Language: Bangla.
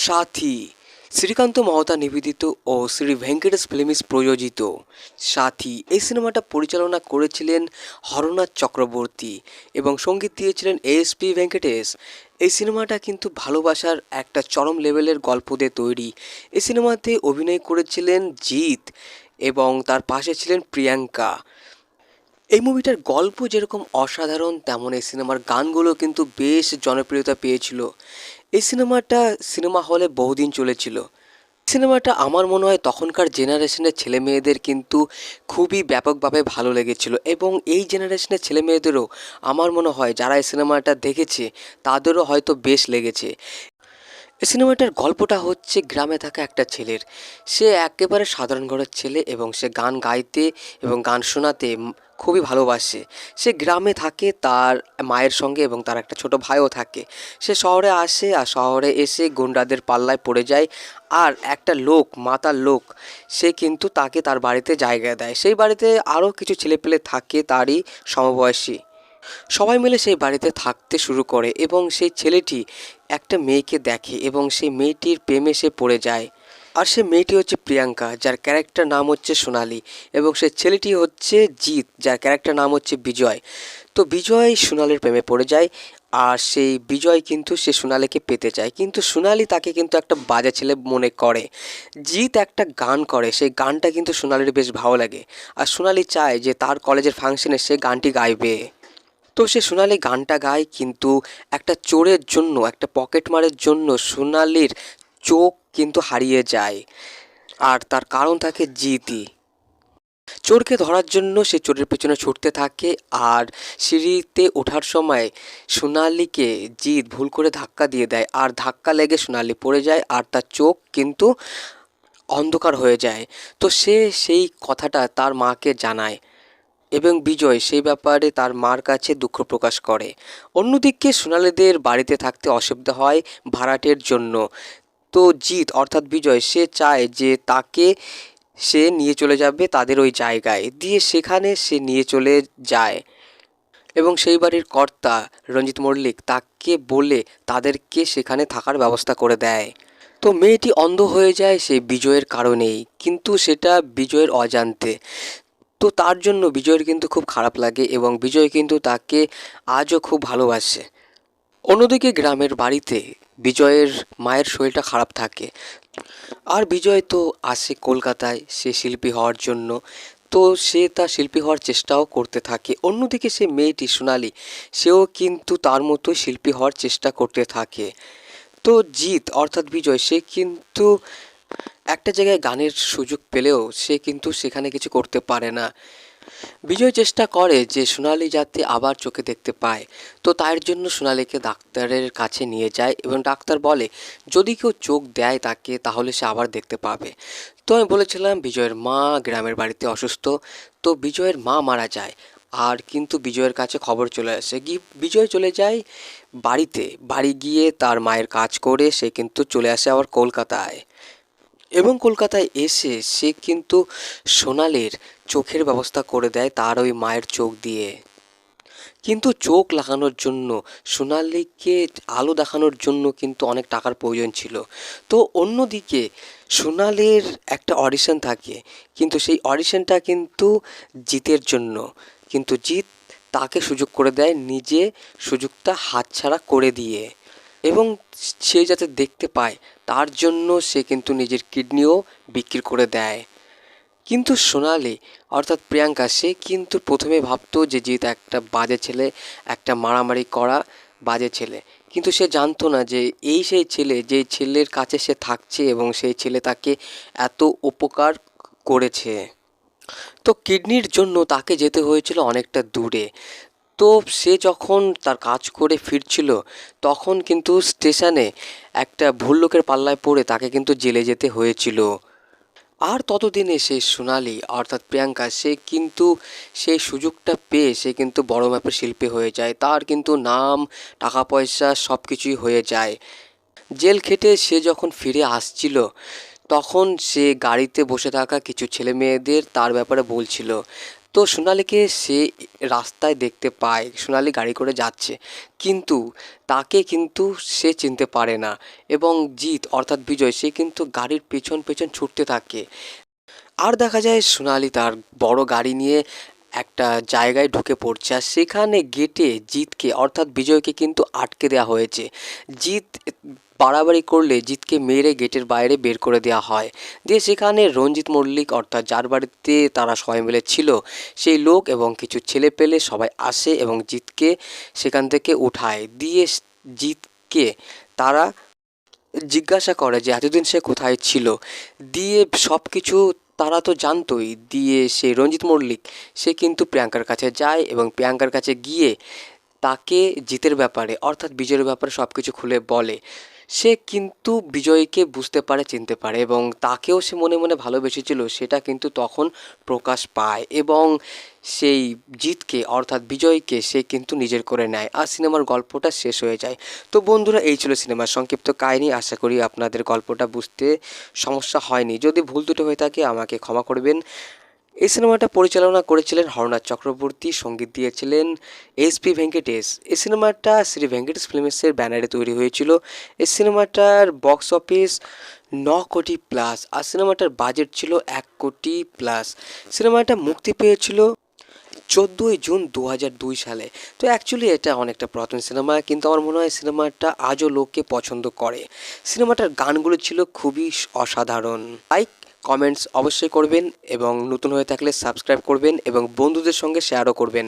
সাথী শ্রীকান্ত মহতা নিবেদিত ও শ্রী ভেঙ্কটেশ ফিল্মস প্রযোজিত সাথী এই সিনেমাটা পরিচালনা করেছিলেন হরনাথ চক্রবর্তী এবং সঙ্গীত দিয়েছিলেন এসপি ভেঙ্কটেশ। এই সিনেমাটা কিন্তু ভালোবাসার একটা চরম লেভেলের গল্প দিয়ে তৈরি। এই সিনেমাতে অভিনয় করেছিলেন জিৎ এবং তার পাশে ছিলেন প্রিয়াঙ্কা। এই মুভিটার গল্প যেরকম অসাধারণ, তেমন এই সিনেমার গানগুলো কিন্তু বেশ জনপ্রিয়তা পেয়েছিল। এই সিনেমাটা সিনেমা হলে বহুদিন চলেছিল। সিনেমাটা আমার মনে হয় তখনকার জেনারেশনের ছেলে মেয়েদের কিন্তু খুবই ব্যাপকভাবে ভালো লেগেছিল এবং এই জেনারেশনের ছেলে মেয়েদেরও আমার মনে হয় যারা এই সিনেমাটা দেখেছে তাদেরও হয়তো বেশ লেগেছে। এই সিনেমাটার গল্পটা হচ্ছে গ্রামে থাকা একটা ছেলের। সে একেবারে সাধারণ ঘরের ছেলে এবং সে গান গাইতে এবং গান শোনাতে খুবই ভালোবাসে। সে গ্রামে থাকে তার মায়ের সঙ্গে এবং তার একটা ছোট ভাইও থাকে। সে শহরে আসে আর শহরে এসে গুন্ডাদের পাল্লায় পড়ে যায়। আর একটা লোক, মাতাল লোক, সে কিন্তু তাকে তার বাড়িতে জায়গা দেয়। সেই বাড়িতে আরও কিছু ছেলেপেলে থাকে তারই সমবয়সী। সবাই মিলে সেই বাড়িতে থাকতে শুরু করে এবং সেই ছেলেটি একটা মেয়েকে দেখে এবং সেই মেয়েটির প্রেমে সে পড়ে যায়। আর সে মেয়েটি হচ্ছে প্রিয়াঙ্কা, যার ক্যারেক্টার নাম হচ্ছে সোনালি, এবং সে ছেলেটি হচ্ছে জিৎ, যার ক্যারেক্টার নাম হচ্ছে বিজয়। তো বিজয় সোনালির প্রেমে পড়ে যায় আর সেই বিজয় কিন্তু সে সোনালিকে পেতে চায়, কিন্তু সোনালি তাকে কিন্তু একটা বাজে ছেলে মনে করে। জিৎ একটা গান করে, সেই গানটা কিন্তু সোনালির বেশ ভালো লাগে আর সোনালি চায় যে তার কলেজের ফাংশনে সে গানটি গাইবে। তো সে সোনালি গানটা গায়, কিন্তু একটা চোরের জন্য, একটা পকেটমারের জন্য সোনালির চোখ কিন্তু হারিয়ে যায়। আর তার কারণ থাকে জিতই। চোরকে ধরার জন্য সে চোরের পেছনে ছুটতে থাকে আর সিঁড়িতে ওঠার সময় সোনালিকে জিৎ ভুল করে ধাক্কা দিয়ে দেয় আর ধাক্কা লেগে সোনালি পড়ে যায় আর তার চোখ কিন্তু অন্ধকার হয়ে যায়। তো সে সেই কথাটা তার মাকে জানায় এবং বিজয় সেই ব্যাপারে তার মার কাছে দুঃখ প্রকাশ করে। অন্যদিকে সোনালিদের বাড়িতে থাকতে অসুবিধা হয় ভাড়াটের জন্য। তো জিৎ অর্থাৎ বিজয় সে চায় যে তাকে সে নিয়ে চলে যাবে তাদের ওই জায়গায়, দিয়ে সেখানে সে নিয়ে চলে যায় এবং সেই বাড়ির কর্তা রঞ্জিত মল্লিক তাকে বলে তাদেরকে সেখানে থাকার ব্যবস্থা করে দেয়। তো মেয়েটি অন্ধ হয়ে যায় সেই বিজয়ের কারণেই, কিন্তু সেটা বিজয়ের অজান্তে। তো তার জন্য বিজয়ের কিন্তু খুব খারাপ লাগে এবং বিজয় কিন্তু তাকে আজও খুব ভালোবাসে। অন্যদিকে গ্রামের বাড়িতে বিজয়ের মায়ের শরীরটা খারাপ থাকে আর বিজয় তো আসে কলকাতায় সে শিল্পী হওয়ার জন্য। তো সে তার শিল্পী হওয়ার চেষ্টাও করতে থাকে। অন্যদিকে সে মেয়েটি সোনালি, সেও কিন্তু তার মতো শিল্পী হওয়ার চেষ্টা করতে থাকে। তো জিৎ অর্থাৎ বিজয় সে কিন্তু একটা জায়গায় গানের সুযোগ পেলেও সে কিন্তু সেখানে কিছু করতে পারে না। বিজয় চেষ্টা করে যে সোনালি যাতে আবার চোখে দেখতে পায়। তো তার জন্য সোনালিকে ডাক্তারের কাছে নিয়ে যায় এবং ডাক্তার বলে যদি কেউ চোখ দেয় তাকে তাহলে সে আবার দেখতে পাবে। তো আমি বলেছিলাম বিজয়ের মা গ্রামের বাড়িতে অসুস্থ। তো বিজয়ের মা মারা যায় আর কিন্তু বিজয়ের কাছে খবর চলে আসে, বিজয় চলে যায় বাড়িতে। বাড়ি গিয়ে তার মায়ের কাজ করে সে কিন্তু চলে আসে আবার কলকাতায় এবং কলকাতায় এসে সে কিন্তু সোনালির চোখের ব্যবস্থা করে দেয় তার ওই মায়ের চোখ দিয়ে। কিন্তু চোখ লাগানোর জন্য সোনালিকে আলো দেখানোর জন্য কিন্তু অনেক টাকার প্রয়োজন ছিল। তো অন্যদিকে সোনালির একটা অডিশন থাকে, কিন্তু সেই অডিশনটা কিন্তু জিতের জন্য, কিন্তু জিত তাকে সুযোগ করে দেয় নিজে সুযোগটা হাতছাড়া করে দিয়ে, এবং সে যাতে দেখতে পায় তার জন্য সে কিন্তু নিজের কিডনিও বিক্রি করে দেয়। কিন্তু সোনালি অর্থাৎ প্রিয়াঙ্কা সে কিন্তু প্রথমে ভাবতো যে জিৎ একটা বাজে ছেলে, একটা মারামারি করা বাজে ছেলে, কিন্তু সে জানতো না যে এই সেই ছেলে যে ছেলের কাছে সে থাকছে এবং সেই ছেলে তাকে এত উপকার করেছে। তো কিডনির জন্য তাকে যেতে হয়েছিল অনেকটা দূরে। তো সে যখন তার কাজ করে ফিরছিল তখন কিন্তু স্টেশনে একটা ভুল লোকের পাল্লায় পড়ে তাকে কিন্তু জেলে যেতে হয়েছিল। আর ততদিনে সেই সোনালি অর্থাৎ প্রিয়াঙ্কা সে কিন্তু সেই সুযোগটা পেয়ে সে কিন্তু বড় মাপের শিল্পী হয়ে যায়, তার কিন্তু নাম, টাকা পয়সা সব কিছুই হয়ে যায়। জেল খেটে সে যখন ফিরে আসছিল তখন সে গাড়িতে বসে থাকা কিছু ছেলে মেয়েদের তার ব্যাপারে বলছিল। তো তো সোনালীকে সে রাস্তায় দেখতে পায়, সোনালী গাড়ি করে যাচ্ছে, কিন্তু তাকে কিন্তু সে চিনতে পারে না এবং জিৎ অর্থাৎ বিজয় সে কিন্তু গাড়ির পেছন পেছন ছুটতে থাকে। আর দেখা যায় সোনালী তার বড় গাড়ি নিয়ে একটা জায়গায় ঢুকে পড়ছে, আর সেখানে গেটে জিতকে অর্থাৎ বিজয়কে কিন্তু আটকে দেওয়া হয়েছে। জিত বাড়াবাড়ি করলে জিতকে মেরে গেটের বাইরে বের করে দেওয়া হয়। দিয়ে সেখানে রঞ্জিত মল্লিক অর্থাৎ যার বাড়িতে তারা সবাই মিলে ছিল সেই লোক এবং কিছু ছেলে পেলে সবাই আসে এবং জিতকে সেখান থেকে উঠায়। দিয়ে জিতকে তারা জিজ্ঞাসা করে যে এতদিন সে কোথায় ছিল। দিয়ে সব কিছু তারা তো জানতোই। দিয়ে সে রঞ্জিত মল্লিক সে কিন্তু প্রিয়াঙ্কার কাছে যায় এবং প্রিয়াঙ্কার কাছে গিয়ে তাকে জিতের ব্যাপারে অর্থাৎ বিজয়ের ব্যাপারে সব কিছু খুলে বলে। সে কিন্তু বিজয়কে বুঝতে পারে, চিনতে পারে এবং তাকেও সে মনে মনে ভালোবেসেছিল সেটা কিন্তু তখন প্রকাশ পায় এবং সেই জিতকে অর্থাৎ বিজয়কে সে কিন্তু নিজের করে নেয়, আর সিনেমার গল্পটা শেষ হয়ে যায়। তো বন্ধুরা, এই ছিল সিনেমার সংক্ষিপ্ত কাহিনী। আশা করি আপনাদের গল্পটা বুঝতে সমস্যা হয়নি। যদি ভুল ত্রুটি হয়ে থাকে আমাকে ক্ষমা করবেন। এই সিনেমাটা পরিচালনা করেছিলেন হরনাথ চক্রবর্তী, সঙ্গীত দিয়েছিলেন এসপি ভেঙ্কটেশ। এই সিনেমাটা শ্রী ভেঙ্কটেশ ফিল্মসের ব্যানারে তৈরি হয়েছিল। এই সিনেমাটার বক্স অফিস 9 কোটি প্লাস, আর সিনেমাটার বাজেট ছিল 1 কোটি প্লাস। সিনেমাটা মুক্তি পেয়েছিল 14ই জুন 2002 সালে। তো অ্যাকচুয়ালি এটা অনেকটা পুরাতন সিনেমা, কিন্তু আমার মনে হয় সিনেমাটা আজও লোককে পছন্দ করে। সিনেমাটার গানগুলো ছিল খুবই অসাধারণ। লাইক কমেন্টস অবশ্যই করবেন এবং নতুন হয়ে থাকলে সাবস্ক্রাইব করবেন এবং বন্ধুদের সঙ্গে শেয়ারও করবেন।